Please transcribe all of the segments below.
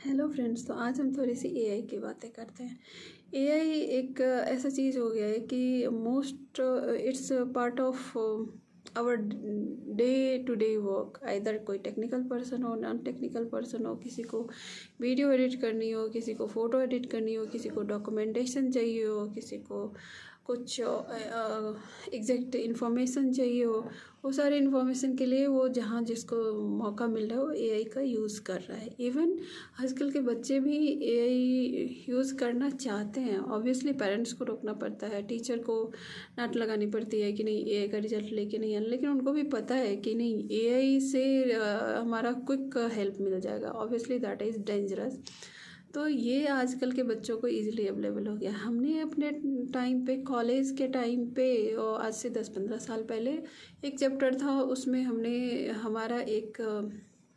Hello friends. तो आज हम थोड़ी सी एआई की बातें करते हैं। एआई एक ऐसा चीज़ हो गया है कि most its part of our day to day work. Either कोई टेक्निकल पर्सन हो, नॉन टेक्निकल पर्सन हो, किसी को वीडियो एडिट करनी हो, किसी को फ़ोटो एडिट करनी हो, किसी को डॉक्यूमेंटेशन चाहिए हो, किसी को कुछ एग्जैक्ट इन्फॉर्मेशन चाहिए हो, वो सारे इन्फॉर्मेशन के लिए वो जहाँ जिसको मौका मिल रहा है वो एआई का यूज़ कर रहा है। इवन आजकल के बच्चे भी एआई यूज़ करना चाहते हैं। ऑब्वियसली पेरेंट्स को रोकना पड़ता है, टीचर को डांट लगानी पड़ती है कि नहीं एआई का रिजल्ट लेके नहीं आना, लेकिन उनको भी पता है कि नहीं एआई से हमारा क्विक हेल्प मिल जाएगा। Obviously that is dangerous. तो ये आजकल के बच्चों को इजीली अवेलेबल हो गया। हमने अपने टाइम पे, कॉलेज के टाइम पे, और आज से 10-15 साल पहले एक चैप्टर था, उसमें हमने हमारा एक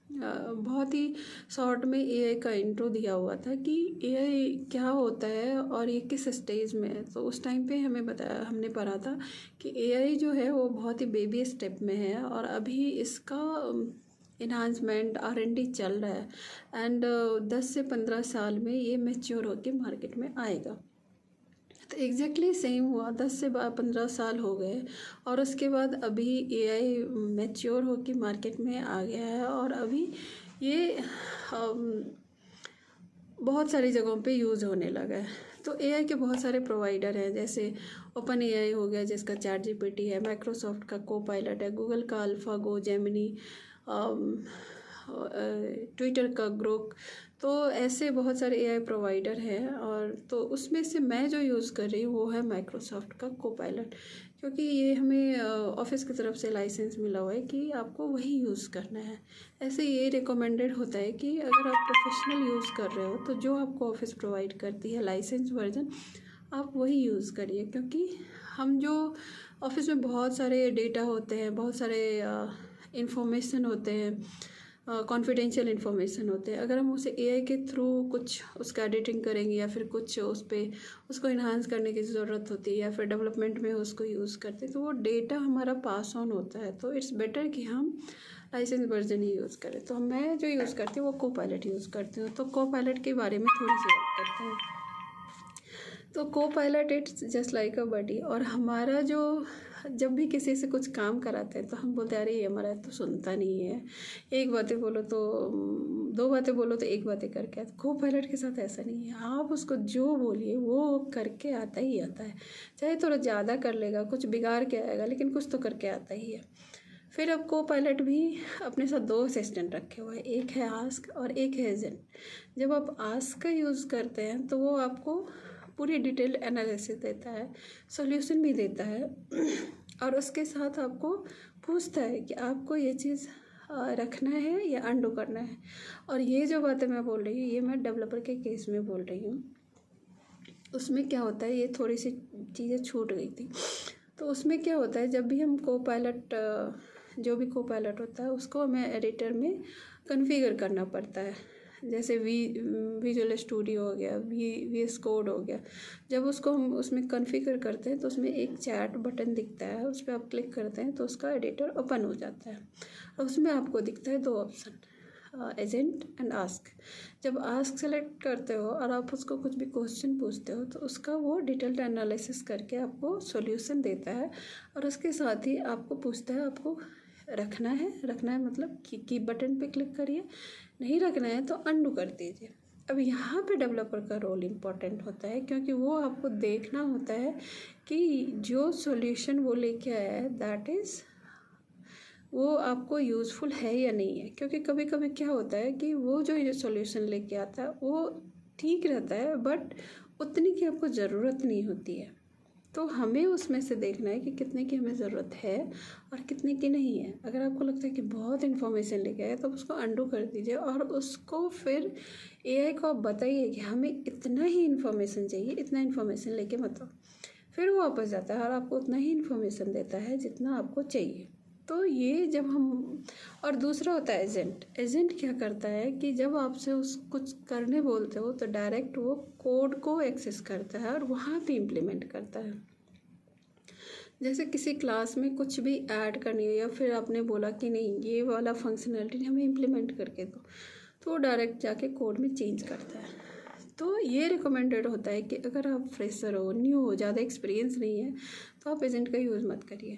बहुत ही शॉर्ट में एआई का इंट्रो दिया हुआ था कि एआई क्या होता है और ये किस स्टेज में है। तो उस टाइम पे हमें बताया, हमने पढ़ा था कि एआई जो है वो बहुत ही बेबी स्टेप में है और अभी इसका इन्हांसमेंट R&D चल रहा है एंड 10 से 15 साल में ये मैच्योर होकर मार्केट में आएगा। तो एग्जैक्टली सेम हुआ, 10 से 15 साल हो गए और उसके बाद अभी एआई मैच्योर होकर मार्केट में आ गया है और अभी ये बहुत सारी जगहों पे यूज़ होने लगा है। तो एआई के बहुत सारे प्रोवाइडर हैं, जैसे ओपन एआई हो गया जिसका ChatGPT है, माइक्रोसॉफ्ट का कोपायलट है, गूगल का अल्फ़ागो, जेमिनी, ट्विटर का ग्रोक। तो ऐसे बहुत सारे एआई प्रोवाइडर हैं और तो उसमें से मैं जो यूज़ कर रही हूँ वो है माइक्रोसॉफ्ट का कोपायलट, क्योंकि ये हमें ऑफिस की तरफ से लाइसेंस मिला हुआ है कि आपको वही यूज़ करना है। ऐसे ये रिकमेंडेड होता है कि अगर आप प्रोफेशनल यूज़ कर रहे हो तो जो आपको ऑफिस प्रोवाइड करती है लाइसेंस वर्जन, आप वही यूज़ करिए। क्योंकि हम जो ऑफिस में बहुत सारे डेटा होते हैं, बहुत सारे इंफॉर्मेशन होते हैं, कॉन्फिडेंशियल इन्फॉर्मेशन होते हैं, अगर हम उसे एआई के थ्रू कुछ उसका एडिटिंग करेंगे या फिर कुछ उस पर उसको इन्हांस करने की ज़रूरत होती है या फिर डेवलपमेंट में उसको यूज़ करते हैं, तो वो डेटा हमारा पास ऑन होता है। तो इट्स बेटर कि हम लाइसेंस वर्जन ही यूज़ करें। तो मैं जो यूज़ करती हूँ वो कोपायलट यूज़ करती हूँ। तो कोपायलट के बारे में थोड़ी सी बात करते हैं। तो Copilot it's just like a buddy. और हमारा जो जब भी किसी से कुछ काम कराते हैं तो हम बोलते हैं अरे ये हमारा तो सुनता नहीं है, एक बातें बोलो तो दो बातें बोलो तो एक बातें करके आता। कोपायलट के साथ ऐसा नहीं है, आप उसको जो बोलिए वो करके आता ही आता है। चाहे थोड़ा ज़्यादा कर लेगा, कुछ बिगाड़ के आएगा, लेकिन कुछ तो करके आता ही है। फिर अब कोपायलट भी अपने साथ 2 असिस्टेंट रखे हुए हैं, एक है आस्क और एक है एजेंट। जब आप आस्क का यूज़ करते हैं तो वो आपको पूरी डिटेल एनालिसिस देता है, सॉल्यूशन भी देता है और उसके साथ आपको पूछता है कि आपको ये चीज़ रखना है या अंडू करना है। और ये जो बातें मैं बोल रही हूँ ये मैं डेवलपर के केस में बोल रही हूँ। उसमें क्या होता है, ये थोड़ी सी चीज़ें छूट गई थी। तो उसमें क्या होता है, जब भी हम कोपायलट, जो भी कोपायलट होता है उसको हमें एडिटर में कॉन्फ़िगर करना पड़ता है। जैसे विजुअल स्टूडियो हो गया, VS कोड हो गया। जब उसको हम उसमें कॉन्फ़िगर करते हैं तो उसमें एक चैट बटन दिखता है, उस पर आप क्लिक करते हैं तो उसका एडिटर ओपन हो जाता है और उसमें आपको दिखता है 2 ऑप्शन, एजेंट एंड आस्क। जब आस्क सेलेक्ट करते हो और आप उसको कुछ भी क्वेश्चन पूछते हो तो उसका वो डिटेल्ड एनालिसिस करके आपको सॉल्यूशन देता है और उसके साथ ही आपको पूछता है आपको रखना है मतलब की बटन पे क्लिक करिए, नहीं रखना है तो अंडू कर दीजिए। अब यहाँ पे डेवलपर का रोल इम्पॉर्टेंट होता है, क्योंकि वो आपको देखना होता है कि जो सॉल्यूशन वो लेके आया है दैट इज़ वो आपको यूज़फुल है या नहीं है। क्योंकि कभी कभी क्या होता है कि वो जो ये सॉल्यूशन लेके आता है वो ठीक रहता है बट उतनी की आपको ज़रूरत नहीं होती है। तो हमें उसमें से देखना है कि कितने की हमें ज़रूरत है और कितने की नहीं है। अगर आपको लगता है कि बहुत इन्फॉर्मेशन लेके आए तो उसको अंडू कर दीजिए और उसको फिर एआई को आप बताइए कि हमें इतना ही इन्फॉर्मेशन चाहिए, इतना इन्फॉर्मेशन लेके मत आओ। फिर वो वापस जाता है और आपको उतना ही इन्फॉर्मेशन देता है जितना आपको चाहिए। तो ये जब हम, और दूसरा होता है एजेंट। एजेंट क्या करता है कि जब आपसे उस कुछ करने बोलते हो तो डायरेक्ट वो कोड को एक्सेस करता है और वहाँ पे इम्प्लीमेंट करता है। जैसे किसी क्लास में कुछ भी ऐड करनी हो या फिर आपने बोला कि नहीं ये वाला फंक्शनैलिटी हमें इम्प्लीमेंट करके दो, तो वो डायरेक्ट जाके कोड में चेंज करता है। तो ये रिकमेंडेड होता है कि अगर आप फ्रेशर हो, न्यू हो, ज़्यादा एक्सपीरियंस नहीं है, तो आप एजेंट का यूज़ मत करिए,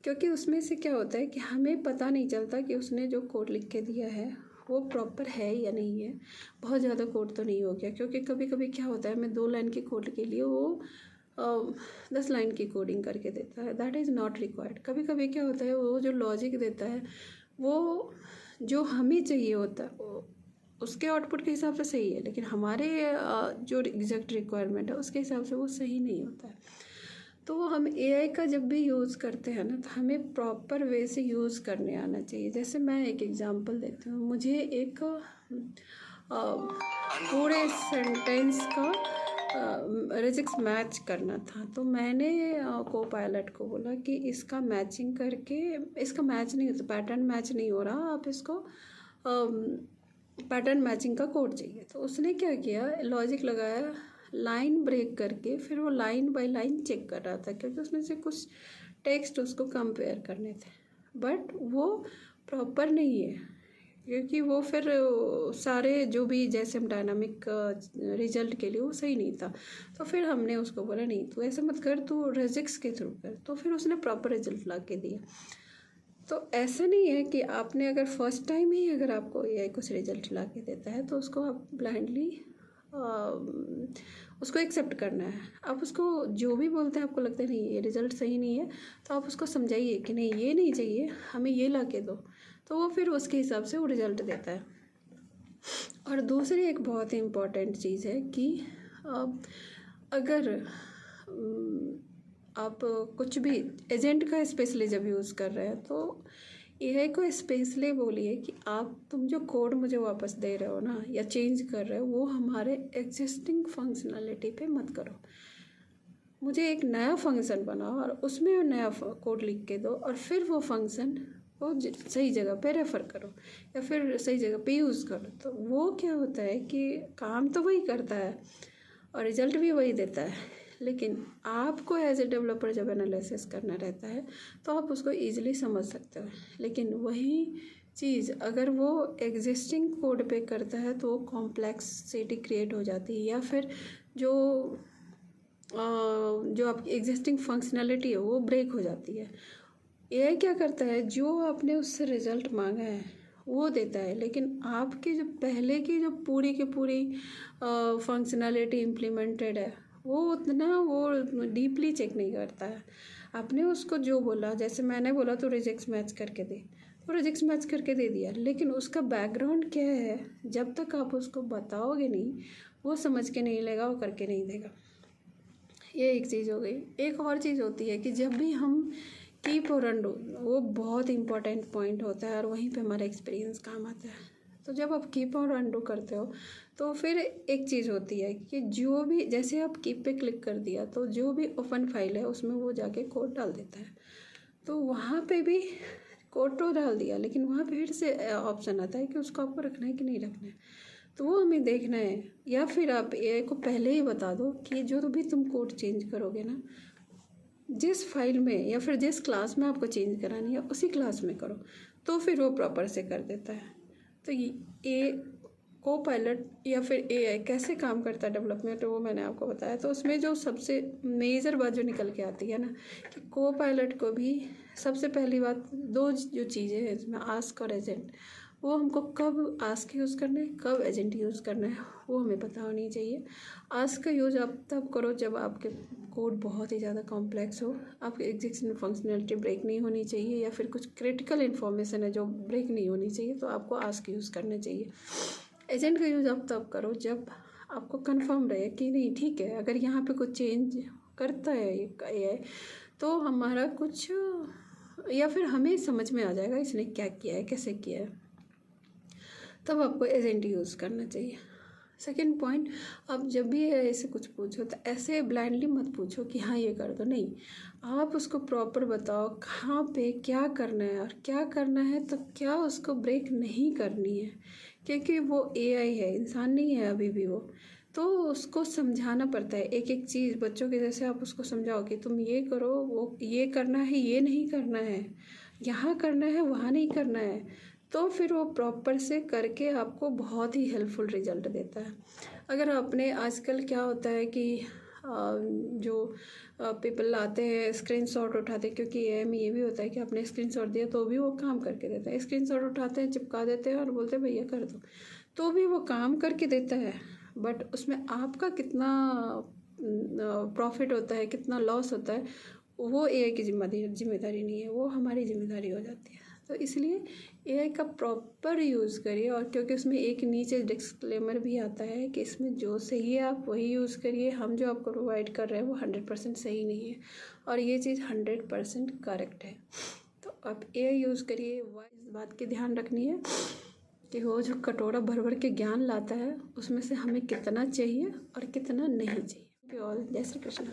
क्योंकि उसमें से क्या होता है कि हमें पता नहीं चलता कि उसने जो कोड लिख के दिया है वो प्रॉपर है या नहीं है। बहुत ज़्यादा कोड तो नहीं हो गया, क्योंकि कभी कभी क्या होता है, मैं 2 लाइन की कोड के लिए वो 10 लाइन की कोडिंग करके देता है। That is not required. कभी कभी क्या होता है, वो जो लॉजिक देता है वो जो हमें चाहिए होता है उसके आउटपुट के हिसाब से सही है, लेकिन हमारे जो एग्जैक्ट रिक्वायरमेंट है उसके हिसाब से वो सही नहीं होता है। तो हम एआई का जब भी यूज़ करते हैं ना, तो हमें प्रॉपर वे से यूज़ करने आना चाहिए। जैसे मैं एक एग्जांपल देती हूँ। मुझे एक पूरे सेंटेंस का रिजिक्स मैच करना था, तो मैंने को पायलट को बोला कि इसका मैचिंग करके, इसका मैच नहीं होता, पैटर्न मैच नहीं हो रहा, आप इसको पैटर्न मैचिंग का कोड चाहिए। तो उसने क्या किया, लॉजिक लगाया, लाइन ब्रेक करके फिर वो लाइन बाय लाइन चेक कर रहा था, क्योंकि उसमें से कुछ टेक्स्ट उसको कंपेयर करने थे, बट वो प्रॉपर नहीं है, क्योंकि वो फिर सारे जो भी जैसे हम डायनामिक रिजल्ट के लिए वो सही नहीं था। तो फिर हमने उसको बोला नहीं, तू ऐसा मत कर, तू रिजिक्स के थ्रू कर। तो फिर उसने प्रॉपर रिजल्ट ला के दिया। तो ऐसा नहीं है कि आपने अगर फर्स्ट टाइम ही अगर आपको एआई कुछ रिजल्ट ला के देता है तो उसको आप ब्लाइंडली उसको एक्सेप्ट करना है। आप उसको जो भी बोलते हैं, आपको लगता है नहीं ये रिज़ल्ट सही नहीं है, तो आप उसको समझाइए कि नहीं ये नहीं चाहिए, हमें ये ला के दो, तो वो फिर उसके हिसाब से वो रिज़ल्ट देता है। और दूसरी एक बहुत ही इम्पॉर्टेंट चीज़ है कि अगर आप कुछ भी एजेंट का स्पेशली जब यूज़ कर रहे हैं, तो एआई को स्पेशली बोलिए कि तुम जो कोड मुझे वापस दे रहे हो ना, या चेंज कर रहे हो, वो हमारे एग्जिस्टिंग फंक्शनैलिटी पे मत करो। मुझे एक नया फंक्शन बनाओ और उसमें नया कोड लिख के दो, और फिर वो फंक्शन वो सही जगह पे रेफ़र करो या फिर सही जगह पे यूज़ करो। तो वो क्या होता है कि काम तो वही करता है और रिज़ल्ट भी वही देता है, लेकिन आपको एज ए डेवलपर जब एनालिसिस करना रहता है तो आप उसको ईजिली समझ सकते हो। लेकिन वही चीज़ अगर वो एग्जिस्टिंग कोड पे करता है तो कॉम्प्लेक्सिटी क्रिएट हो जाती है, या फिर जो आपकी एग्जिस्टिंग फंक्शनैलिटी है वो ब्रेक हो जाती है। एआई क्या करता है, जो आपने उससे रिज़ल्ट मांगा है वो देता है, लेकिन आपकी जो पहले की जो पूरी की पूरी फंक्शनैलिटी इम्प्लीमेंटेड है वो उतना वो डीपली चेक नहीं करता है। आपने उसको जो बोला, जैसे मैंने बोला तो रिजेक्ट्स मैच करके दे, तो रिजेक्ट्स मैच करके दे दिया, लेकिन उसका बैकग्राउंड क्या है जब तक आप उसको बताओगे नहीं, वो समझ के नहीं लेगा, वो करके नहीं देगा। ये एक चीज़ हो गई। एक और चीज़ होती है कि जब भी हम कीप और अनडू, वो बहुत इंपॉर्टेंट पॉइंट होता है और वहीं पे हमारा एक्सपीरियंस काम आता है। तो जब आप कीप और अनडू करते हो तो फिर एक चीज़ होती है कि जो भी, जैसे आप कीप पे क्लिक कर दिया तो जो भी ओपन फाइल है उसमें वो जाके कोड डाल देता है। तो वहाँ पे भी कोड तो डाल दिया, लेकिन वहाँ पे फिर से ऑप्शन आता है कि उसको आपको रखना है कि नहीं रखना है, तो वो हमें देखना है। या फिर आप एआई को पहले ही बता दो कि जो भी तुम कोड चेंज करोगे ना, जिस फाइल में या फिर जिस क्लास में आपको चेंज करानी है उसी क्लास में करो, तो फिर वो प्रॉपर से कर देता है। तो ये को पायलट या फिर एआई कैसे काम करता है डेवलपमेंट, वो मैंने आपको बताया। तो उसमें जो सबसे मेजर बात जो निकल के आती है ना, कि को पायलट को भी सबसे पहली बात, दो जो चीज़ें हैं इसमें, आस्क और एजेंट, वो हमको कब आस्क यूज़ करना है, कब एजेंट यूज़ करना है, वो हमें पता होनी चाहिए। आस्क का यूज़ आप तब करो जब आपके कोड बहुत ही ज़्यादा कॉम्प्लेक्स हो, आपकी एग्जिस्टिंग फंक्शनैलिटी ब्रेक नहीं होनी चाहिए, या फिर कुछ क्रिटिकल इन्फॉर्मेशन है जो ब्रेक नहीं होनी चाहिए, तो आपको आस्क यूज़ करना चाहिए। एजेंट का यूज़ आप तब करो जब आपको कंफर्म रहे कि नहीं ठीक है, अगर यहाँ पे कुछ चेंज करता है ये तो हमारा कुछ, या फिर हमें समझ में आ जाएगा इसने क्या किया है, कैसे किया है, तब आपको एजेंट यूज़ करना चाहिए। सेकेंड पॉइंट, आप जब भी ऐसे कुछ पूछो तो ऐसे ब्लाइंडली मत पूछो कि हाँ ये कर दो, नहीं, आप उसको प्रॉपर बताओ कहाँ पे क्या करना है और क्या करना है, तो क्या उसको ब्रेक नहीं करनी है, क्योंकि वो एआई है, इंसान नहीं है अभी भी वो, तो उसको समझाना पड़ता है एक एक चीज़। बच्चों के जैसे आप उसको समझाओ कि तुम ये करो, वो ये करना है, ये नहीं करना है, यहाँ करना है, वहाँ नहीं करना है, तो फिर वो प्रॉपर से करके आपको बहुत ही हेल्पफुल रिजल्ट देता है। अगर आपने आजकल क्या होता है कि जो पीपल आते हैं स्क्रीनशॉट उठाते हैं, क्योंकि एआई में ये भी होता है कि आपने स्क्रीनशॉट दिया तो भी वो काम करके देता है। स्क्रीनशॉट उठाते हैं, चिपका देते हैं और बोलते हैं भैया कर दो, तो भी वो काम करके देता है। बट उसमें आपका कितना प्रॉफिट होता है, कितना लॉस होता है, वो एआई की जिम्मेदारी नहीं है, वो हमारी जिम्मेदारी हो जाती है। तो इसलिए एआई का प्रॉपर यूज़ करिए। और क्योंकि उसमें एक नीचे डिस्क्लेमर भी आता है कि इसमें जो सही है आप वही यूज़ करिए, हम जो आपको प्रोवाइड कर रहे हैं वो 100% सही नहीं है और ये चीज़ 100% करेक्ट है। तो आप एआई यूज़ करिए। इस बात की ध्यान रखनी है कि वो जो कटोरा भर भर के ज्ञान लाता है उसमें से हमें कितना चाहिए और कितना नहीं चाहिए। ऑल जय श्री कृष्ण।